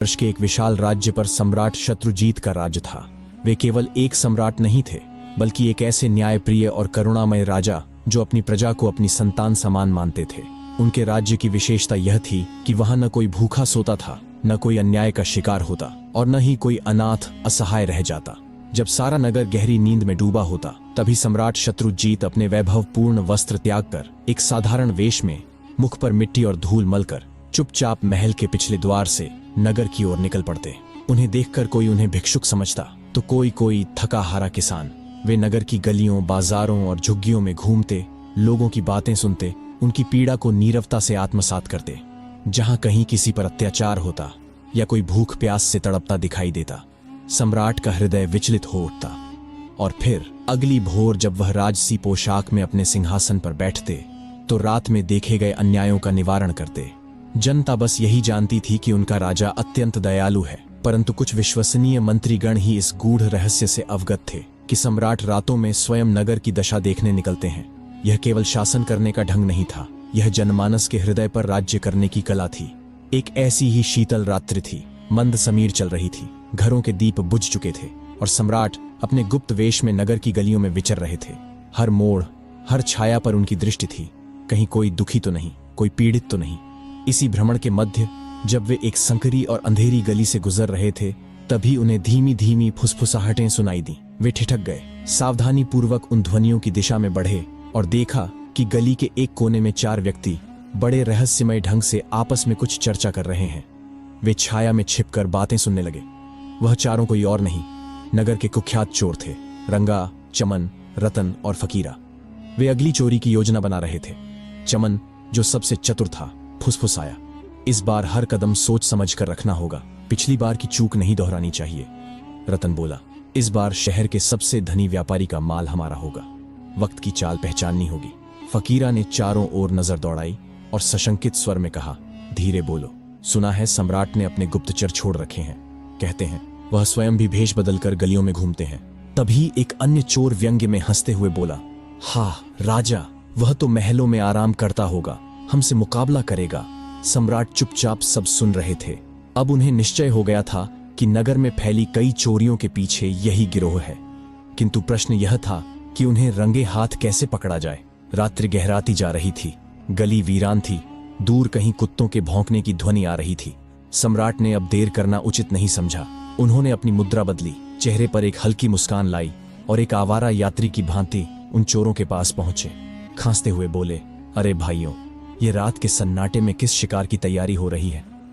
वर्ष के एक विशाल राज्य पर सम्राट शत्रुजीत का राज्य था। वे केवल एक सम्राट नहीं थे, बल्कि एक ऐसे न्यायप्रिय और करुणामय राजा जो अपनी प्रजा को अपनी संतान समान मानते थे। उनके राज्य की विशेषता यह थी कि वहां न कोई भूखा सोता था, न कोई अन्याय का शिकार होता और न ही कोई अनाथ असहाय रह जाता। जब सारा नगर गहरी नींद में डूबा होता, तभी सम्राट शत्रुजीत अपने वैभवपूर्ण वस्त्र त्याग कर एक साधारण वेश में, मुख पर मिट्टी और धूल मलकर, चुपचाप महल के पिछले द्वार से नगर की ओर निकल पड़ते। उन्हें देखकर कोई उन्हें भिक्षुक समझता तो कोई थका हारा किसान। वे नगर की गलियों, बाजारों और झुग्गियों में घूमते, लोगों की बातें सुनते, उनकी पीड़ा को नीरवता से आत्मसात करते। जहां कहीं किसी पर अत्याचार होता या कोई भूख प्यास से तड़पता दिखाई देता, सम्राट का हृदय विचलित हो उठता। और फिर अगली भोर जब वह राजसी पोशाक में अपने सिंहासन पर बैठते तो रात में देखे गए अन्यायों का निवारण करते। जनता बस यही जानती थी कि उनका राजा अत्यंत दयालु है, परंतु कुछ विश्वसनीय मंत्रीगण ही इस गूढ़ रहस्य से अवगत थे कि सम्राट रातों में स्वयं नगर की दशा देखने निकलते हैं। यह केवल शासन करने का ढंग नहीं था, यह जनमानस के हृदय पर राज्य करने की कला थी। एक ऐसी ही शीतल रात्रि थी, मंद समीर चल रही थी, घरों के दीप बुझ चुके थे और सम्राट अपने गुप्त वेश में नगर की गलियों में विचर रहे थे। हर मोड़, हर छाया पर उनकी दृष्टि थी, कहीं कोई दुखी तो नहीं, कोई पीड़ित तो नहीं। इसी भ्रमण के मध्य जब वे एक संकरी और अंधेरी गली से गुजर रहे थे, तभी उन्हें धीमी धीमी फुसफुसाहटें सुनाई दी। वे ठिठक गए, सावधानी पूर्वक उन ध्वनियों की दिशा में बढ़े और देखा कि गली के एक कोने में 4 व्यक्ति बड़े रहस्यमय ढंग से आपस में कुछ चर्चा कर रहे हैं। वे छाया में छिपकर बातें सुनने लगे। वह चारों कोई और नहीं, नगर के कुख्यात चोर थे, रंगा, चमन, रतन और फकीरा। वे अगली चोरी की योजना बना रहे थे। चमन, जो सबसे चतुर था, फुसफुसाया, इस बार हर कदम सोच समझ कर रखना होगा, पिछली बार की चूक नहीं दोहरानी चाहिए। रतन बोला, इस बार शहर के सबसे धनी व्यापारी का माल हमारा होगा, वक्त की चाल पहचाननी होगी। फकीरा ने चारों ओर नजर दौड़ाई और सशंकित स्वर में कहा, धीरे बोलो, सुना है सम्राट ने अपने गुप्तचर छोड़ रखे हैं। कहते हैं वह स्वयं भी भेष बदलकर गलियों में घूमते हैं। तभी एक अन्य चोर व्यंग्य में हंसते हुए बोला, हा राजा, वह तो महलों में आराम करता होगा, हमसे मुकाबला करेगा। सम्राट चुपचाप सब सुन रहे थे। अब उन्हें निश्चय हो गया था कि नगर में फैली कई चोरियों के पीछे यही गिरोह है, किंतु प्रश्न यह था कि उन्हें रंगे हाथ कैसे पकड़ा जाए। रात्रि गहराती जा रही थी, गली वीरान थी, दूर कहीं कुत्तों के भौंकने की ध्वनि आ रही थी। सम्राट ने अब देर करना उचित नहीं समझा। उन्होंने अपनी मुद्रा बदली, चेहरे पर एक हल्की मुस्कान लाई और एक आवारा यात्री की भांति उन चोरों के पास पहुंचे। खांसते हुए बोले, अरे भाइयों, ये रात के सन्नाटे में किस शिकार की तैयारी हो रही है?